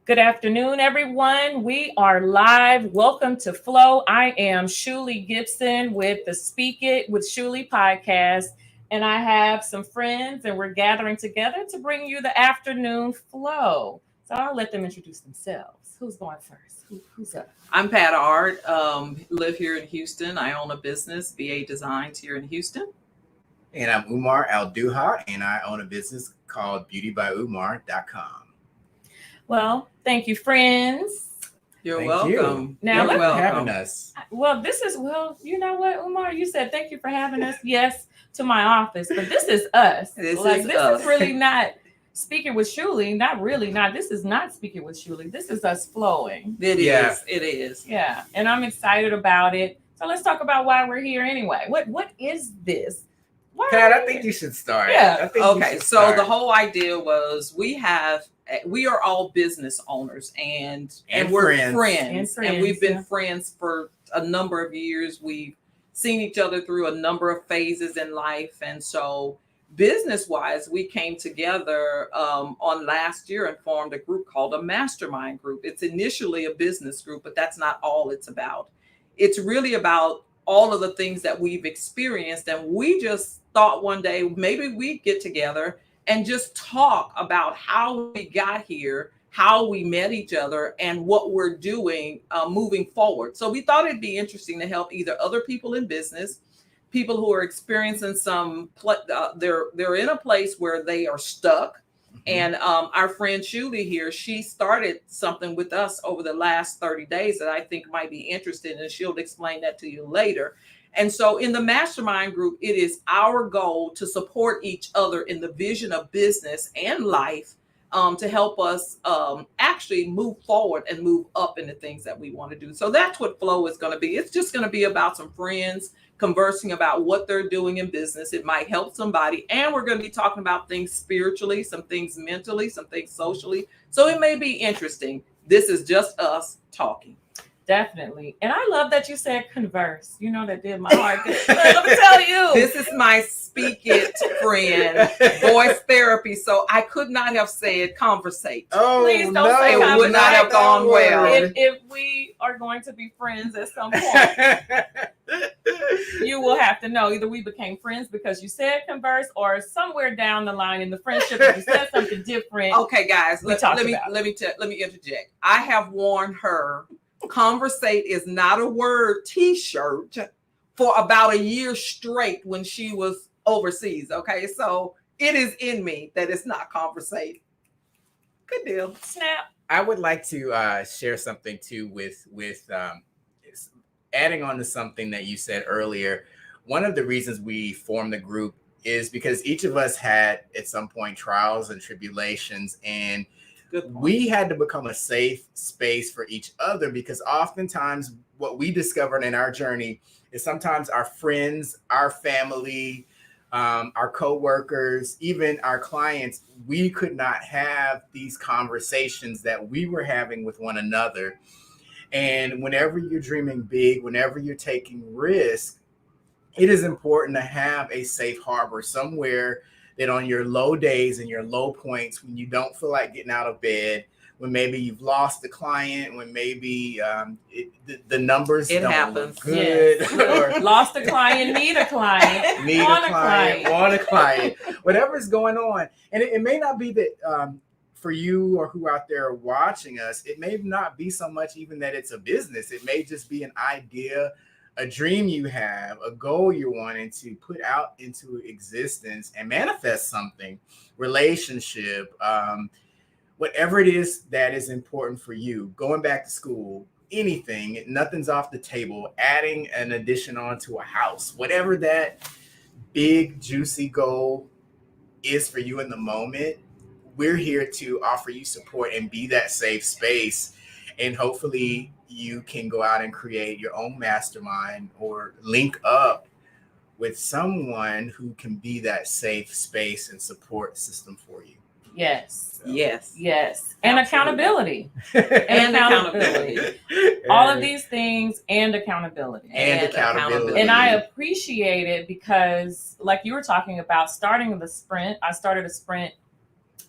Good afternoon, everyone. We are live. Welcome to Flow. I am Shulie Gibson with the Speak It with Shulie podcast, and I have some friends, and we're gathering together to bring you the afternoon flow. So I'll let them introduce themselves. Who's going first? Who's up? I'm Pat Ard, live here in Houston. I own a business, BA Designs, here in Houston. And I'm Umar Al-Duha, and I own a business called beautybyumar.com. Well, thank you, friends. You're Thank welcome. you. Now, Thank you welcome. for having us. You know what, Umar? You said thank you for having us. Yes, to my office, but this is us. This is really not speaking with Shulie. This is not speaking with Shulie. This is us flowing. It is. Yeah, and I'm excited about it. So let's talk about why we're here anyway. What is this? Pat, I think you should start. Yeah. Okay, so the whole idea was we are all business owners and we're friends. And we've been friends for a number of years. We've seen each other through a number of phases in life. And so business-wise, we came together on last year and formed a group called a mastermind group. It's initially a business group, but that's not all it's about. It's really about all of the things that we've experienced. And we just thought one day, maybe we'd get together and just talk about how we got here, how we met each other, and what we're doing moving forward. So we thought it'd be interesting to help either other people in business, people who are experiencing they're in a place where they are stuck. And our friend Shulie here, she started something with us over the last 30 days that I think might be interesting, and she'll explain that to you later. And so in the mastermind group, it is our goal to support each other in the vision of business and life, to help us actually move forward and move up in the things that we want to do. So that's what Flow is going to be. It's just going to be about some friends conversing about what they're doing in business. It might help somebody. And we're going to be talking about things spiritually, some things mentally, some things socially. So it may be interesting. This is just us talking. Definitely. And I love that you said converse. You know, that did my heart good. Let me tell you. This is my Speak It friend, voice therapy. So I could not have said conversate. Oh, please don't say it would not have gone well. If we are going to be friends at some point, you will have to know either we became friends because you said converse, or somewhere down the line in the friendship you said something different. Okay, guys, let me interject. I have warned her. Conversate is not a word t-shirt for about a year straight when she was overseas. Okay, so it is in me that it's not conversate. Good deal. Snap. I would like to share something too with adding on to something that you said earlier. One of the reasons we formed the group is because each of us had at some point trials and tribulations, and we had to become a safe space for each other, because oftentimes what we discovered in our journey is sometimes our friends, our family, our coworkers, even our clients, we could not have these conversations that we were having with one another. And whenever you're dreaming big, whenever you're taking risks, it is important to have a safe harbor somewhere that on your low days and your low points, when you don't feel like getting out of bed, when maybe you've lost a client, when maybe the numbers don't look good, yes. Or lost a client, need a client, want a client, whatever's going on. And it may not be that for you or who out there watching us, it may not be so much even that it's a business. It may just be an idea, a dream you have, a goal you're wanting to put out into existence and manifest something, relationship, whatever it is that is important for you, going back to school, anything, nothing's off the table, adding an addition onto a house, whatever that big, juicy goal is for you in the moment, we're here to offer you support and be that safe space. And hopefully you can go out and create your own mastermind or link up with someone who can be that safe space and support system for you. Yes. So. Yes. And accountability. Accountability. All of these things and accountability. And accountability. And I appreciate it because, like you were talking about, starting the sprint, I started a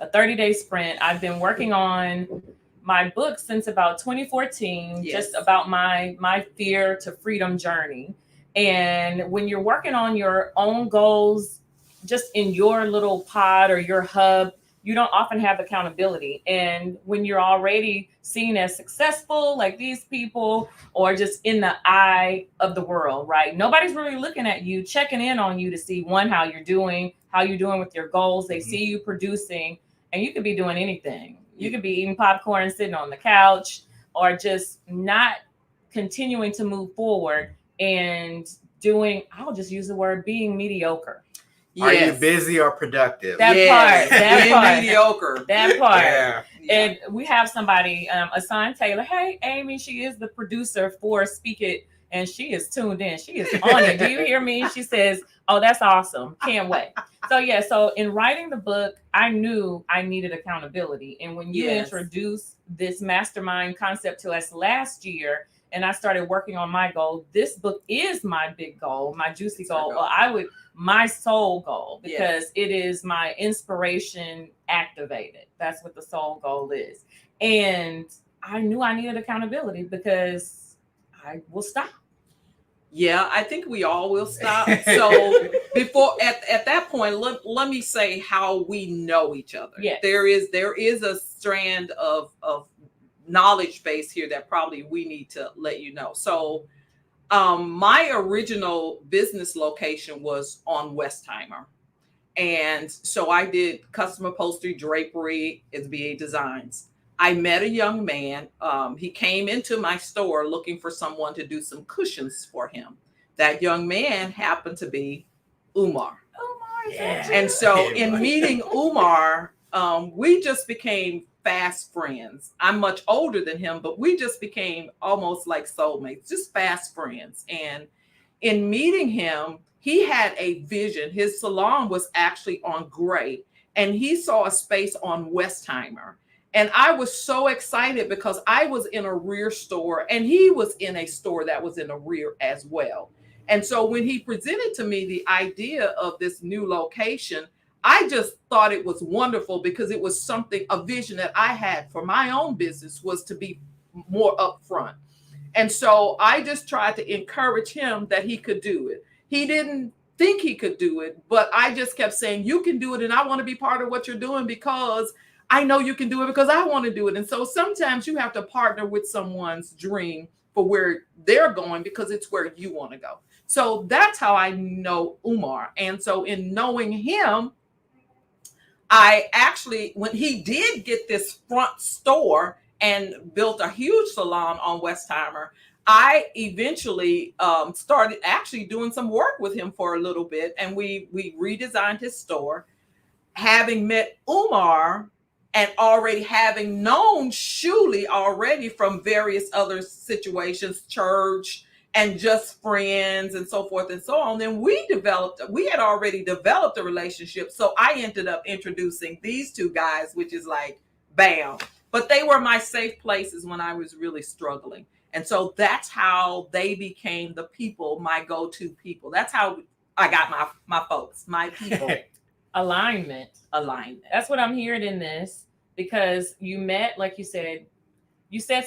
30-day sprint. I've been working on my book since about 2014, just about my fear to freedom journey. And when you're working on your own goals, just in your little pod or your hub, you don't often have accountability. And when you're already seen as successful, like these people, or just in the eye of the world, right? Nobody's really looking at you, checking in on you to see how you're doing with your goals. They see you producing, and you could be doing anything. You could be eating popcorn, sitting on the couch, or just not continuing to move forward and I'll just use the word being mediocre. Are you busy or productive? That part. Mediocre. That part. Yeah. And we have somebody assigned Taylor. Hey, Amy, she is the producer for Speak It, and she is tuned in. She is on it. Do you hear me? She says, oh, that's awesome. Can't wait. So in writing the book, I knew I needed accountability. And when you introduced this mastermind concept to us last year, and I started working on my goal, this book is my big goal, my juicy goal. My soul goal, because it is my inspiration activated. That's what the soul goal is. And I knew I needed accountability because I will stop. Yeah, I think we all will stop. So before at that point, let me say how we know each other. Yes. There is a strand of knowledge base here that probably we need to let you know. So my original business location was on Westheimer. And so I did custom upholstery, drapery, SBA Designs. I met a young man. He came into my store looking for someone to do some cushions for him. That young man happened to be Umar. And so in meeting Umar, we just became fast friends. I'm much older than him, but we just became almost like soulmates, just fast friends. And in meeting him, he had a vision. His salon was actually on Gray, and he saw a space on Westheimer. And I was so excited because I was in a rear store and he was in a store that was in a rear as well. And so when he presented to me the idea of this new location, I just thought it was wonderful because it was a vision that I had for my own business, was to be more upfront. And so I just tried to encourage him that he could do it. He didn't think he could do it, but I just kept saying, you can do it. And I want to be part of what you're doing because I know you can do it, because I want to do it. And so sometimes you have to partner with someone's dream for where they're going, because it's where you want to go. So that's how I know Umar. And so in knowing him, I actually, when he did get this front store and built a huge salon on Westheimer, I eventually started actually doing some work with him for a little bit. And we redesigned his store. Having met Umar and already having known Shulie already from various other situations, church, and just friends and so forth and so on. Then we had already developed a relationship. So I ended up introducing these two guys, which is like, bam. But they were my safe places when I was really struggling. And so that's how they became the people, my go-to people. That's how I got my folks, my people. Alignment. That's what I'm hearing in this, because you met, like you said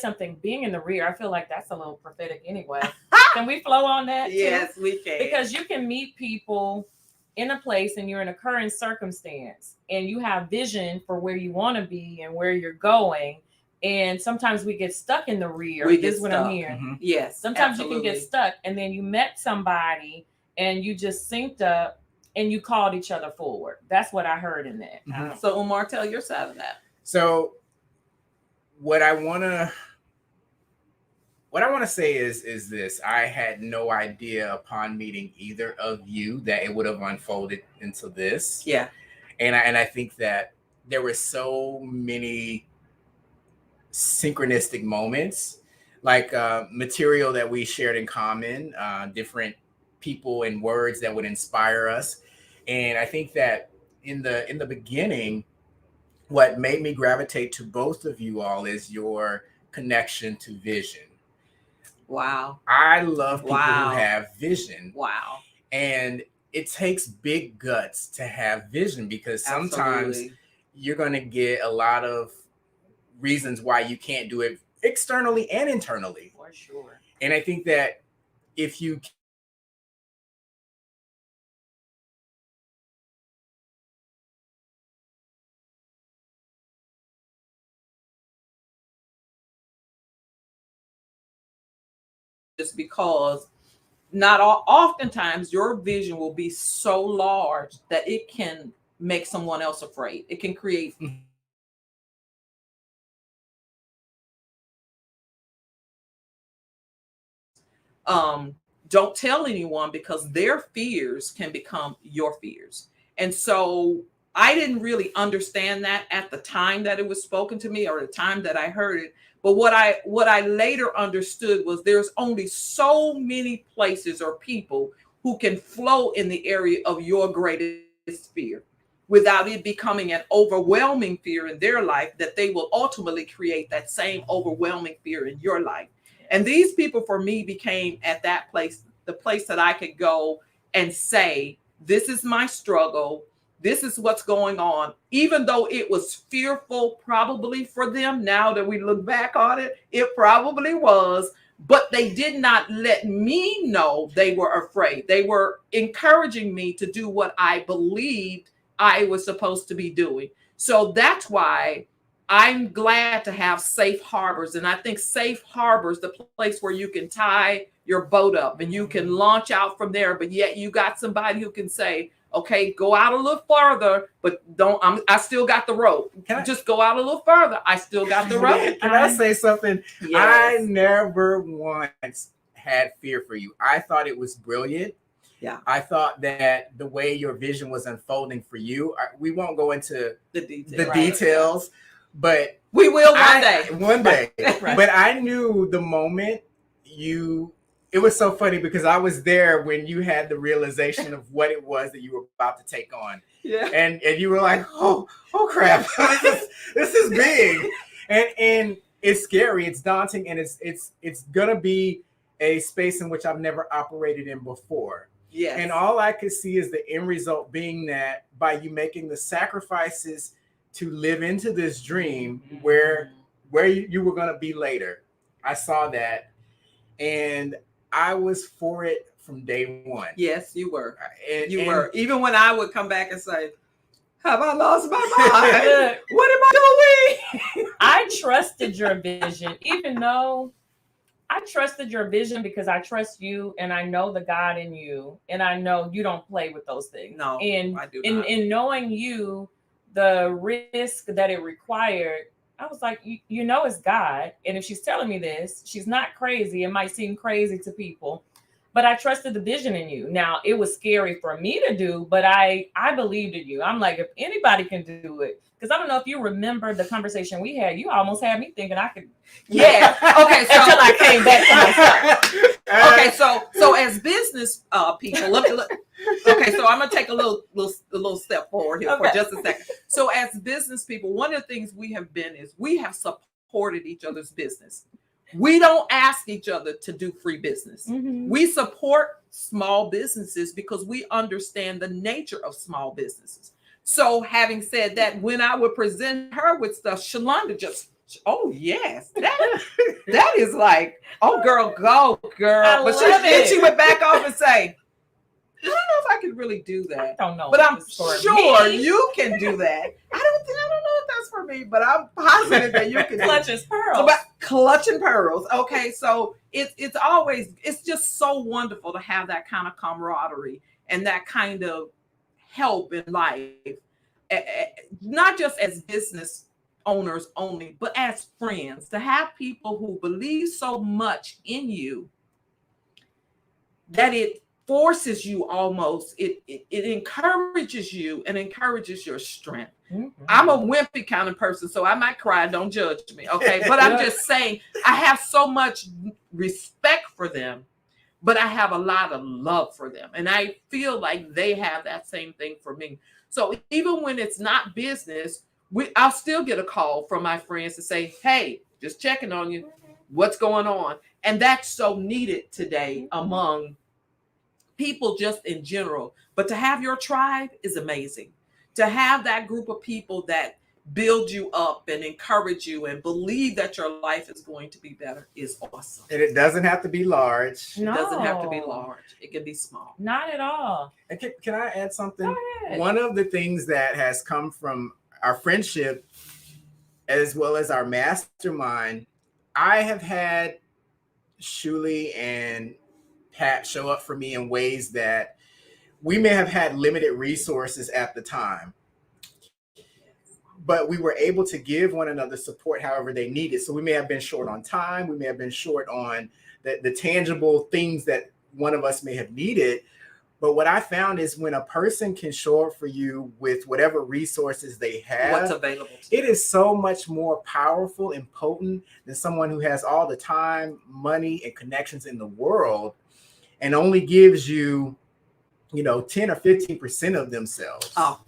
something, being in the rear. I feel like that's a little prophetic anyway. Can we flow on that? Yes, too? We can. Because you can meet people in a place and you're in a current circumstance and you have vision for where you want to be and where you're going. And sometimes we get stuck in the rear. This is what I'm hearing. Mm-hmm. Yes. Sometimes absolutely. You can get stuck, and then you met somebody and you just synced up and you called each other forward. That's what I heard in that. Mm-hmm. So Umar, tell your side of that. So what I want to say is this: I had no idea upon meeting either of you that it would have unfolded into this. Yeah. And I think that there were so many synchronistic moments, like material that we shared in common, different people and words that would inspire us. And I think that in the beginning, what made me gravitate to both of you all is your connection to vision. Wow. I love people who have vision. Wow. And it takes big guts to have vision, because sometimes you're going to get a lot of reasons why you can't do it externally and internally. For sure. And I think that if you just because not all, oftentimes your vision will be so large that it can make someone else afraid. It can create don't tell anyone, because their fears can become your fears. And so I didn't really understand that at the time that it was spoken to me, or the time that I heard it. But what I later understood was there's only so many places or people who can flow in the area of your greatest fear without it becoming an overwhelming fear in their life, that they will ultimately create that same overwhelming fear in your life. And these people for me became, at that place, the place that I could go and say, this is my struggle. This is what's going on. Even though it was fearful probably for them, now that we look back on it, it probably was. But they did not let me know they were afraid. They were encouraging me to do what I believed I was supposed to be doing. So that's why I'm glad to have safe harbors. And I think safe harbors, the place where you can tie your boat up and you can launch out from there, but yet you got somebody who can say, okay, go out a little farther, but I still got the rope. Just go out a little further. I still got the rope. Can I say something? Yes. I never once had fear for you. I thought it was brilliant. Yeah. I thought that the way your vision was unfolding for you, we won't go into the details, but we will one day. One day. Right. But I knew the moment it was so funny because I was there when you had the realization of what it was that you were about to take on. Yeah. And you were like, oh crap, this is big. And it's scary, it's daunting, and it's gonna be a space in which I've never operated in before. Yes. And all I could see is the end result being that by you making the sacrifices to live into this dream where you were going to be later, I saw that, and I was for it from day one. Yes, you were. And were. Even when I would come back and say, have I lost my mind? What am I doing? I trusted your vision, even though I trusted your vision, because I trust you and I know the God in you, and I know you don't play with those things. No, and I do not. In knowing you, the risk that it required, I was like, you know, it's God. And if she's telling me this, she's not crazy. It might seem crazy to people, but I trusted the vision in you. Now, it was scary for me to do, but I believed in you. I'm like, if anybody can do it, because I don't know if you remember the conversation we had. You almost had me thinking I could. Yeah. Okay. So until I came back to myself. Okay. So as business people, look. Okay. So I'm gonna take a little step forward here for just a second. So as business people, one of the things we have been is we have supported each other's business. We don't ask each other to do free business. Mm-hmm. We support small businesses because we understand the nature of small businesses. So having said that, when I would present her with stuff, Shalonda just, oh yes, that is like, oh girl, go girl. But then she would back off and say, I don't know if I could really do that. I don't know, but I'm sure you can do that. I don't know if that's for me, but I'm positive that you can. Clutches pearls. So, but clutching pearls. Okay, so it's just so wonderful to have that kind of camaraderie and that kind of help in life, not just as business owners only, but as friends, to have people who believe so much in you that it forces you almost, it encourages you and encourages your strength. Mm-hmm. I'm a wimpy kind of person, so I might cry, don't judge me, okay? But I'm just saying, I have so much respect for them, but I have a lot of love for them. And I feel like they have that same thing for me. So even when it's not business, I'll still get a call from my friends to say, hey, just checking on you. What's going on? And that's so needed today among people just in general. But to have your tribe is amazing. To have that group of people that build you up and encourage you and believe that your life is going to be better is awesome. And it doesn't have to be large. No. It doesn't have to be large. It can be small. Not at all. And can I add something? Go ahead. One of the things that has come from our friendship as well as our mastermind, I have had Shulie and Pat show up for me in ways that we may have had limited resources at the time, but we were able to give one another support however they needed. So we may have been short on time. We may have been short on the tangible things that one of us may have needed. But what I found is when a person can show up for you with whatever resources they have, what's available to it is so much more powerful and potent than someone who has all the time, money, and connections in the world and only gives you, 10 or 15% of themselves. Oh,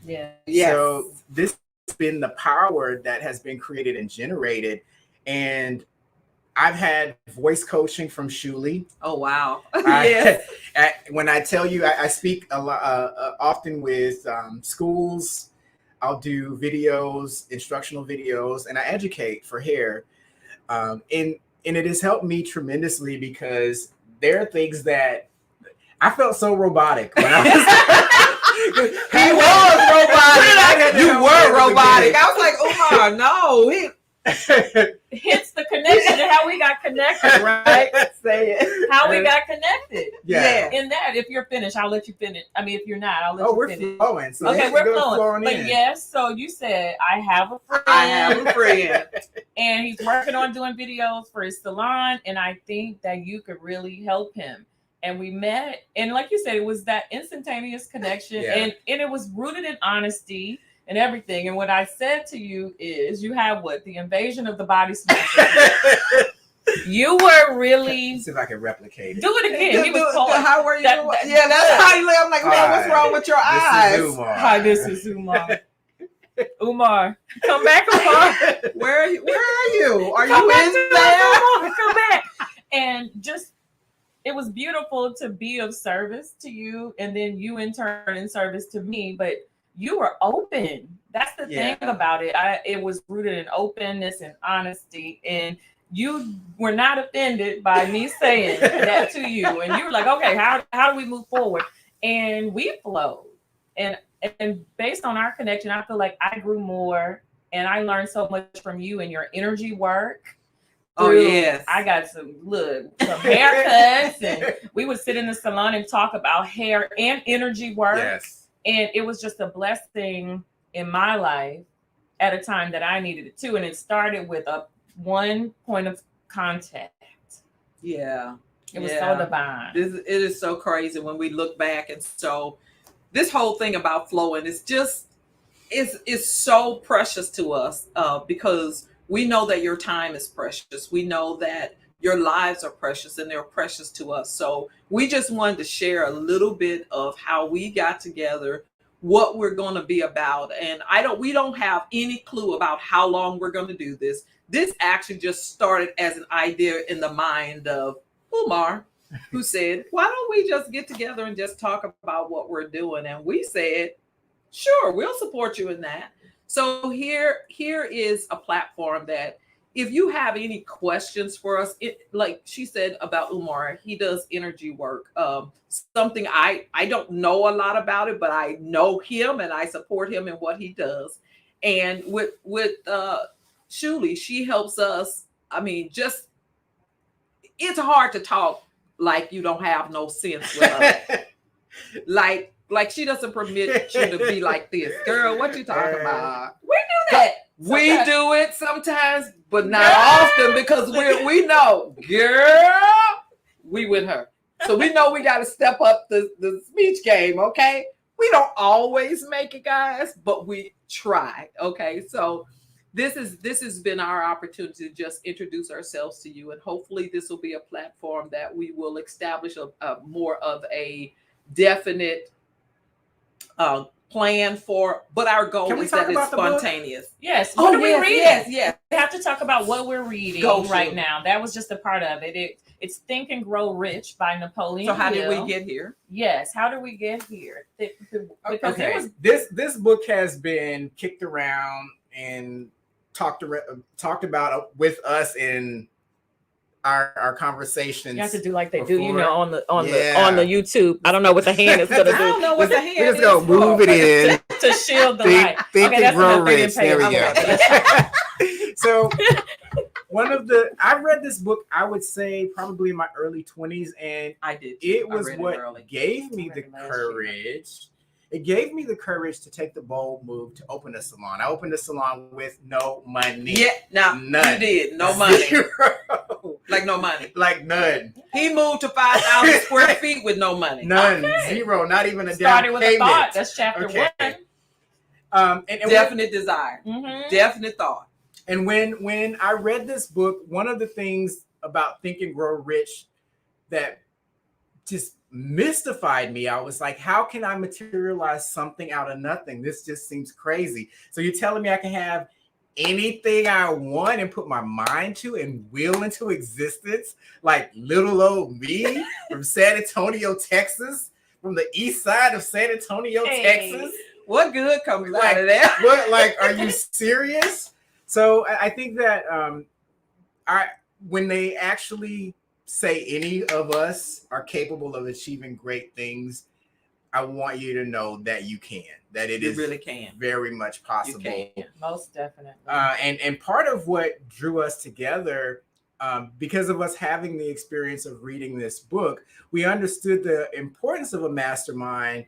yeah. Yes. So this has been the power that has been created and generated. And I've had voice coaching from Shulie. Oh, wow. Yes. When I tell you, I speak a lot, often with schools. I'll do videos, instructional videos, and I educate for hair. And it has helped me tremendously because there are things that I felt so robotic when I was. He was robotic. You were robotic. I was like, Umar, no. Hence the connection to how we got connected, right? Say it. How we got connected. Yeah. In that, if you're finished, I'll let you finish. I mean, if you're not, I'll let you finish. We're flowing. So okay, we're flowing. flowing but in. yes, so you said, I have a friend. And he's working on doing videos for his salon. And I think that you could really help him. And we met. And like you said, it was that instantaneous connection. Yeah. And it was rooted in honesty and everything. And what I said to you is, you have the invasion of the body snatchers. You were really. See if I can replicate it. Do it again. He was cold. How were you? Yeah, that's how you. I'm like, man, what's wrong with your eyes? Hi, this is Umar. Umar, come back, Umar. Where are you? Are come you in there? Umar, come back. And just, it was beautiful to be of service to you, and then you in turn in service to me. But you were open. That's the thing about it. It was rooted in openness and honesty, and you were not offended by me saying that to you. And you were like, okay, how do we move forward? And we flowed. And based on our connection, I feel like I grew more and I learned so much from you and your energy work. Oh, yes. I got some haircuts, and we would sit in the salon and talk about hair and energy work. Yes. And it was just a blessing in my life at a time that I needed it too. And it started with one point of contact. Yeah. It was so divine. It is so crazy when we look back. And so this whole thing about flowing is just, is so precious to us because we know that your time is precious. We know that your lives are precious and they're precious to us. So we just wanted to share a little bit of how we got together, what we're going to be about. And we don't have any clue about how long we're going to do this. This actually just started as an idea in the mind of Umar, who said, why don't we just get together and just talk about what we're doing? And we said, sure, we'll support you in that. So here is a platform that if you have any questions for us, like she said about Umar, he does energy work. Something I don't know a lot about it, but I know him and I support him in what he does. And with Shulie, she helps us. I mean, just, it's hard to talk like you don't have no sense with her. Like she doesn't permit you to be like this. Girl, what you talking about? We do that. We do it sometimes, but not often because we know, girl, we with her. So we know we got to step up the speech game, okay? We don't always make it, guys, but we try, okay? So this has been our opportunity to just introduce ourselves to you, and hopefully this will be a platform that we will establish a more of a definite plan for, but our goal Can we is talk that it's about the book? spontaneous. Yes. What are we reading? Yes. We have to talk about what we're reading right now. That was just a part of it. It's Think and Grow Rich by Napoleon So how Hill. did we get here? Yes. How did we get here? Because okay. This book has been kicked around and talked about with us in our conversations. You have to do like they before. do, on the YouTube. I don't know what the hand is gonna do. I don't know what the hand is. We're just gonna move it in to shield the light. Think okay, and grow rich. There we go. So I read this book, I would say probably in my early 20s, and I did. It was what gave me the courage. It gave me the courage to take the bold move to open a salon. I opened a salon with no money. Yeah, none. You did. No money. Zero. Like no money. Like none. He moved to 5,000 square feet with no money. None. Okay. Zero. Not even a Started down with payment. a thought. That's chapter 1. And definite desire. Mm-hmm. Definite thought. And when I read this book, one of the things about Think and Grow Rich that just mystified me, I was like, how can I materialize something out of nothing? This just seems crazy. So you're telling me I can have anything I want and put my mind to and will into existence, like little old me from San Antonio, Texas, from the east side of San Antonio, Texas. What good comes out of that? What, like, are you serious? So I think that when they actually say any of us are capable of achieving great things, I want you to know that you can. That it is really can. Very much possible. You can. Most definitely. And part of what drew us together, because of us having the experience of reading this book, we understood the importance of a mastermind,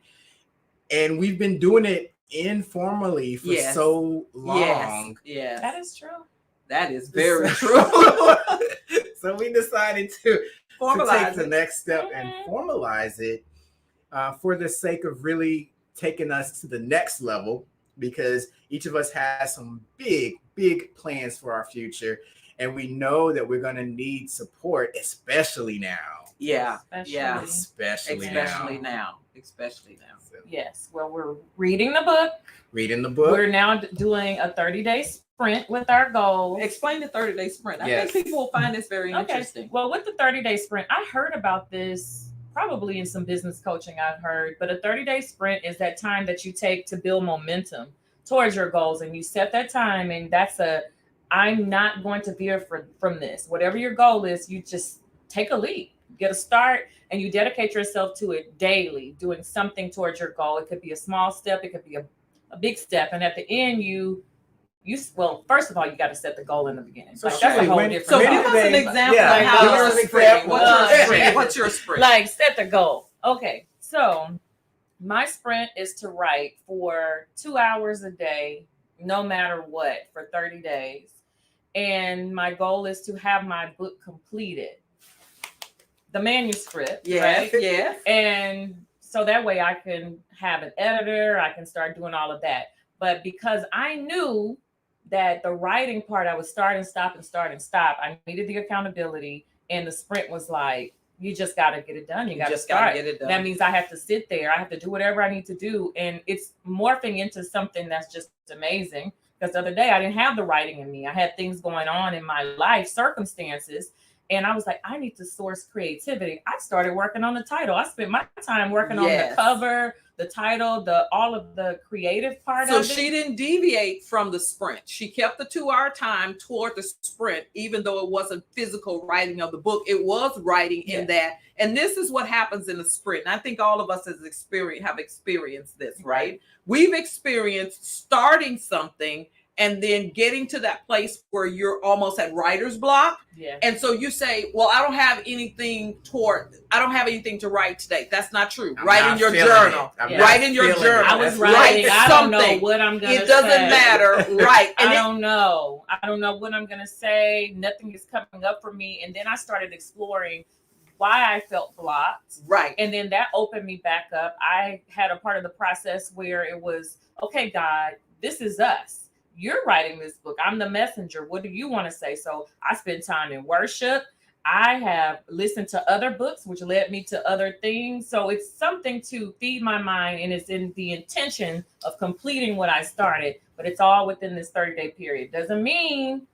and we've been doing it informally for so long. Yes. That is true. That is very true. So we decided to take the next step and formalize it for the sake of really taking us to the next level, because each of us has some big plans for our future. And we know that we're going to need support, especially now. Especially now. So. Yes. Well, we're reading the book. We're now doing a 30-day sprint with our goals. Explain the 30-day sprint. I think people will find this very interesting. Well, with the 30-day sprint, I heard about this probably in some business coaching I've heard, but a 30-day sprint is that time that you take to build momentum towards your goals. And you set that time, and I'm not going to veer from this. Whatever your goal is, you just take a leap, get a start, and you dedicate yourself to it daily, doing something towards your goal. It could be a small step, it could be a big step. And at the end, first of all, you got to set the goal in the beginning. So that's a whole different. So give us an example of how you're sprinting. What's your sprint? Like, set the goal. Okay, so my sprint is to write for 2 hours a day, no matter what, for 30 days. And my goal is to have my book completed. The manuscript, right? Yes. And so that way I can have an editor, I can start doing all of that. But because I knew that the writing part, I would start and stop. I needed the accountability, and the sprint was like, you just got to get it done. You got to start. Get it done. That means I have to sit there. I have to do whatever I need to do. And it's morphing into something that's just amazing. Because the other day I didn't have the writing in me. I had things going on in my life, circumstances. And I was like, I need to source creativity. I started working on the title. I spent my time working on the cover, the title, all of the creative part of it. So she didn't deviate from the sprint. She kept the 2-hour time toward the sprint, even though it wasn't physical writing of the book. It was writing in that. And this is what happens in the sprint. And I think all of us have experienced this, right? We've experienced starting something and then getting to that place where you're almost at writer's block. Yeah. And so you say, well, I don't have anything to write today. That's not true. Write in your journal. Write in your journal. I was writing. I don't know what I'm going to say. It doesn't matter. Right. I don't know what I'm going to say. Nothing is coming up for me. And then I started exploring why I felt blocked. Right. And then that opened me back up. I had a part of the process where it was, okay, God, this is us. You're writing this book. I'm the messenger. What do you want to say? So I spent time in worship. I have listened to other books, which led me to other things. So it's something to feed my mind, and it's in the intention of completing what I started, but it's all within this 30-day period. Doesn't mean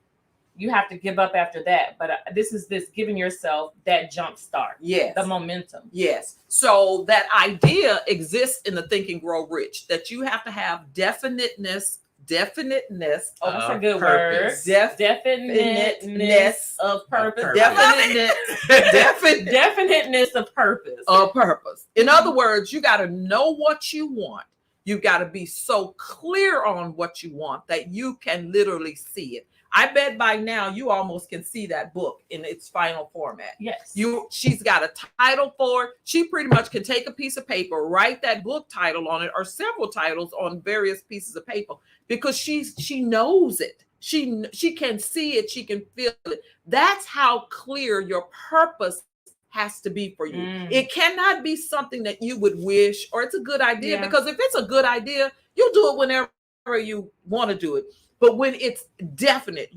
you have to give up after that, but this is giving yourself that jump start. Yes. The momentum. Yes. So that idea exists in the Think and Grow Rich, that you have to have definiteness. Oh, that's a good purpose. word. Definiteness of purpose. Definiteness of purpose. Of purpose. In other words, you got to know what you want. You got to be so clear on what you want that you can literally see it. I bet by now you almost can see that book in its final format. Yes. She's got a title for it. She pretty much can take a piece of paper, write that book title on it, or several titles on various pieces of paper, because she knows it. She can see it. She can feel it. That's how clear your purpose has to be for you. It cannot be something that you would wish, or it's a good idea, because if it's a good idea, you'll do it whenever you want to do it. But when it's definite,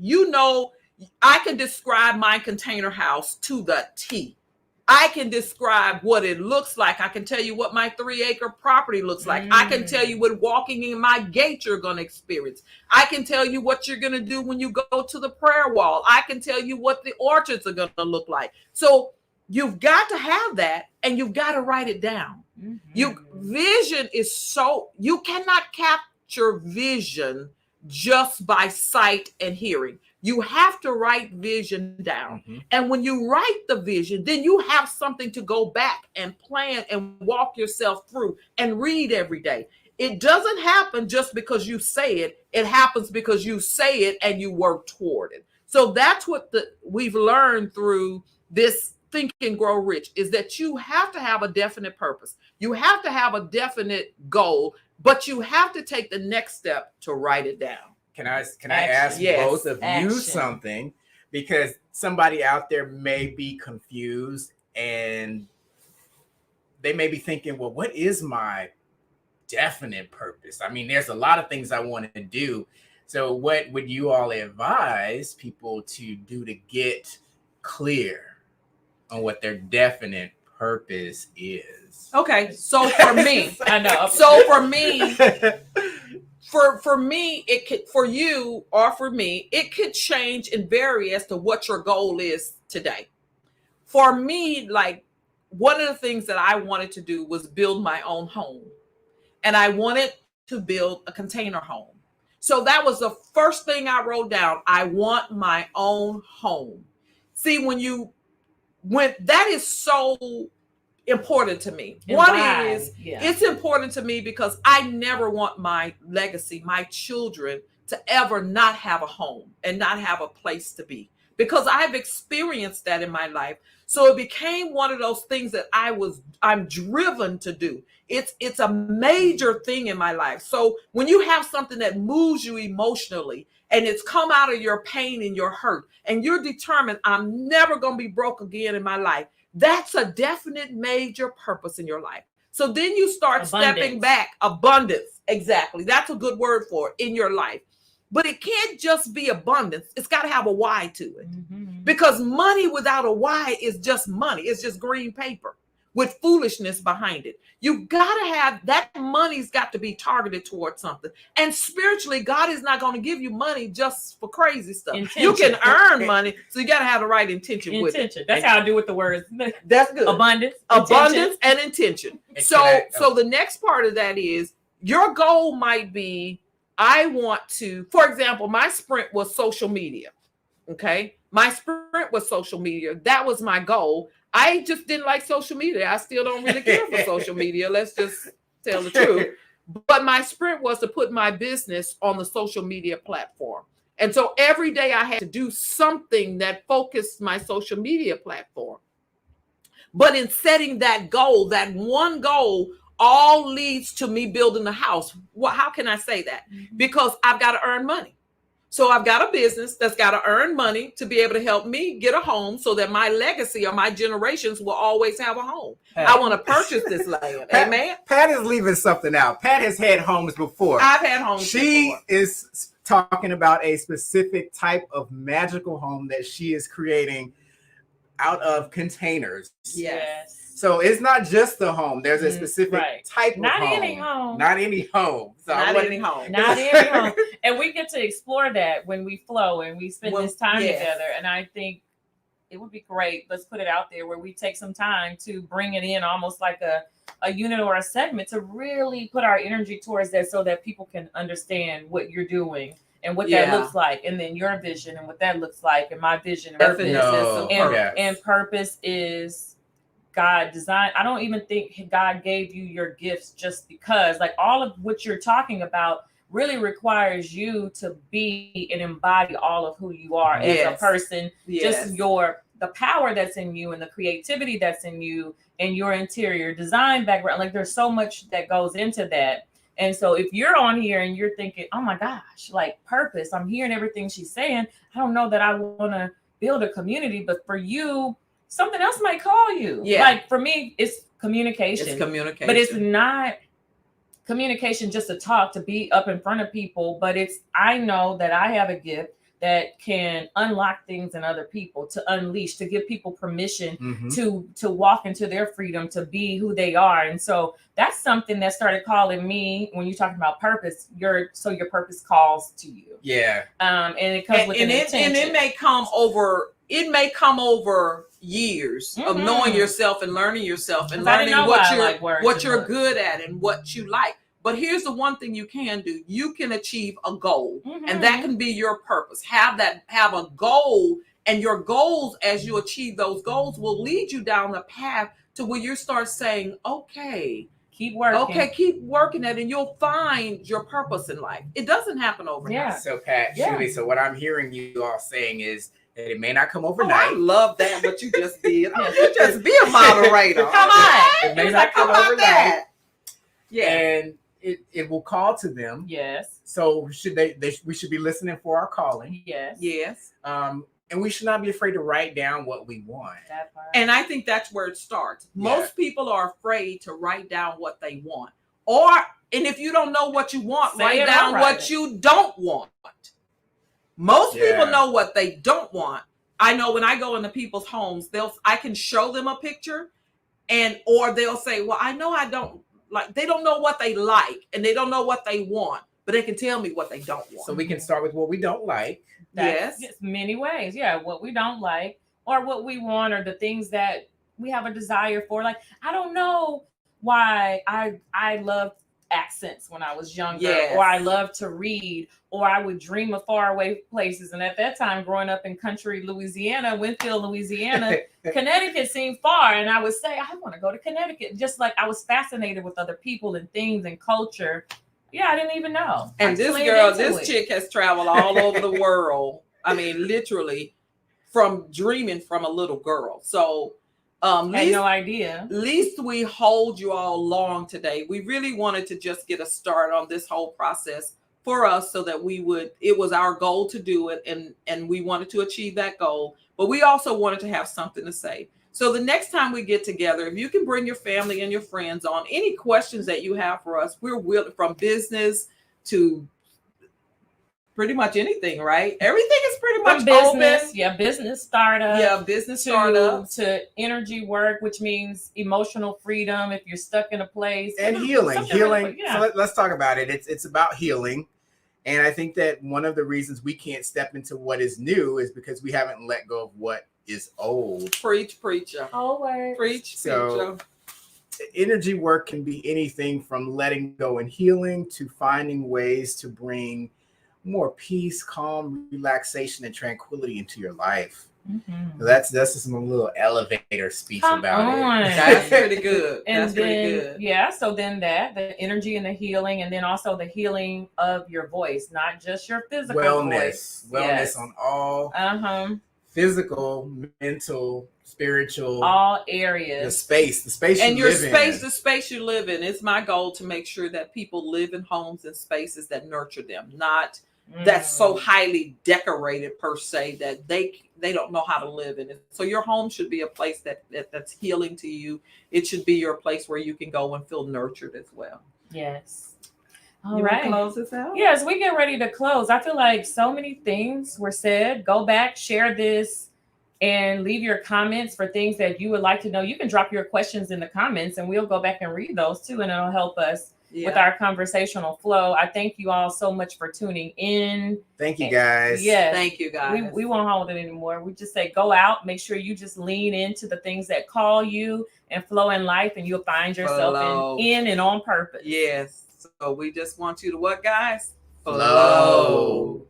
I can describe my container house to the T. I can describe what it looks like. I can tell you what my 3-acre property looks like. I can tell you what walking in my gate you're going to experience. I can tell you what you're going to do when you go to the prayer wall. I can tell you what the orchards are going to look like. So you've got to have that, and you've got to write it down. Vision is you cannot capture vision just by sight and hearing. You have to write vision down. And when you write the vision, then you have something to go back and plan and walk yourself through and read every day. It doesn't happen just because you say it. It happens because you say it and you work toward it. So that's what we've learned through this Think and Grow Rich, is that you have to have a definite purpose. You have to have a definite goal, but you have to take the next step to write it down. Can I ask both of you something? Because somebody out there may be confused, and they may be thinking, well, what is my definite purpose? I mean, there's a lot of things I want to do. So what would you all advise people to do to get clear on what their definite purpose is? Okay, so for me, I know. So for me, for me, it could, for you or for me, it could change and vary as to what your goal is today. For me, like, one of the things that I wanted to do was build my own home, and I wanted to build a container home. So that was the first thing I wrote down. I want my own home. See, when that is so important to me. It's important to me because I never want my legacy, my children, to ever not have a home and not have a place to be, because I've experienced that in my life. So it became one of those things that I'm driven to do. It's a major thing in my life. So when you have something that moves you emotionally, and it's come out of your pain and your hurt, and you're determined, I'm never going to be broke again in my life, that's a definite major purpose in your life. So then you start stepping back. Abundance. Exactly. That's a good word for it in your life. But it can't just be abundance. It's got to have a why to it. Because money without a why is just money. It's just green paper with foolishness behind it. You got to have that. Money's got to be targeted towards something. And spiritually, God is not going to give you money just for crazy stuff. You can earn money, so you got to have the right intention with it. That's how I do with the words. That's good. Abundance and intention. So the next part of that is your goal might be, I want to, for example, my sprint was social media. Okay. My sprint was social media. That was my goal. I just didn't like social media. I still don't really care for social media. Let's just tell the truth. But my sprint was to put my business on the social media platform. And so every day I had to do something that focused my social media platform. But in setting that goal, that one goal, all leads to me building a house. Well, how can I say that? Because I've got to earn money. So I've got a business that's got to earn money to be able to help me get a home, so that my legacy or my generations will always have a home. I want to purchase this land. Amen. Pat is leaving something out. Pat has had homes before. I've had homes before. Is talking about a specific type of magical home that she is creating out of containers. Yes. So it's not just the home. There's a specific type of not home. Any home. Not any home. So not any home. Not any home. And we get to explore that when we flow and we spend this time together. And I think it would be great. Let's put it out there where we take some time to bring it in almost like a unit or a segment to really put our energy towards that so that people can understand what you're doing and what that looks like, and then your vision and what that looks like, and my vision and purpose. And purpose is God designed. I don't even think God gave you your gifts just because, like, all of what you're talking about really requires you to be and embody all of who you are as a person. Just the power that's in you and the creativity that's in you and your interior design background. Like, there's so much that goes into that. And so if you're on here and you're thinking, oh my gosh, like, purpose, I'm hearing everything she's saying. I don't know that I want to build a community, but for you, something else might call you. Like, for me, it's communication. It's communication. But it's not communication just to talk, to be up in front of people. But it's, I know that I have a gift that can unlock things in other people, to unleash, to give people permission to walk into their freedom, to be who they are. And so that's something that started calling me when you're talking about purpose. Your purpose calls to you. Yeah. And it comes with an intention. And it may come over years of knowing yourself and learning yourself and learning what you're good at and what you like. But here's the one thing you can do. You can achieve a goal, and that can be your purpose. Have a goal, and your goals, as you achieve those goals, will lead you down the path to where you start saying, okay, keep working. Okay, keep working at it, and you'll find your purpose in life. It doesn't happen overnight. Yeah. So Pat, Shulie, so what I'm hearing you all saying is that it may not come overnight. I love that, what you just did. You just be a moderator. Come on. It may not come overnight. Yeah. And it will call to them. Yes. So we should be listening for our calling. Yes. Yes. And we should not be afraid to write down what we want. That part. And I think that's where it starts. Most people are afraid to write down what they want. And if you don't know what you want, write down what you don't want. Most people know what they don't want. I know when I go into people's homes, I can show them a picture, or they'll say, well, I know I don't like, they don't know what they like and they don't know what they want, but they can tell me what they don't want. So we can start with what we don't like. Yes. Many ways. Yeah. What we don't like or what we want, or the things that we have a desire for. Like, I don't know why I loved accents when I was younger, or I loved to read, or I would dream of faraway places. And at that time, growing up in country Louisiana, Winfield, Louisiana, Connecticut seemed far. And I would say, I want to go to Connecticut. Just like I was fascinated with other people and things and culture. Yeah, I didn't even know. And this chick has traveled all over the world. I mean, literally from dreaming from a little girl. So had no idea. Least we hold you all long today. We really wanted to just get a start on this whole process for us, so that it was our goal to do it, and we wanted to achieve that goal, but we also wanted to have something to say. So the next time we get together, if you can bring your family and your friends on, any questions that you have for us, we're willing, from business to pretty much anything, right? Everything is pretty much business, open. Yeah, business startup. Yeah, business startup. To energy work, which means emotional freedom if you're stuck in a place. And healing. Really, So let's talk about it. It's about healing. And I think that one of the reasons we can't step into what is new is because we haven't let go of what is old. Preach, preacher. Always. Preach, so, preacher. Energy work can be anything from letting go and healing to finding ways to bring more peace, calm, relaxation, and tranquility into your life. So that's just a little elevator speech about it. That's pretty good. That's pretty good. Yeah. So then the energy and the healing, and then also the healing of your voice, not just your physical voice. Wellness on all physical, mental, spiritual, all areas. The space and you your live space, in. the space you live in. It's my goal to make sure that people live in homes and spaces that nurture them, not that's so highly decorated per se that they don't know how to live in it. So your home should be a place that's healing to you. It should be your place where you can go and feel nurtured as well. Yes. All right. Close this out? Yes, we get ready to close. I feel like so many things were said. Go back, share this and leave your comments for things that you would like to know. You can drop your questions in the comments and we'll go back and read those too. And it'll help us with our conversational flow. I thank you all so much for tuning in. Thank you guys. Yes. Thank you guys. We won't hold it anymore. We just say, go out, make sure you just lean into the things that call you and flow in life, and you'll find yourself in and on purpose. Yes. So we just want you to what, guys? Flow.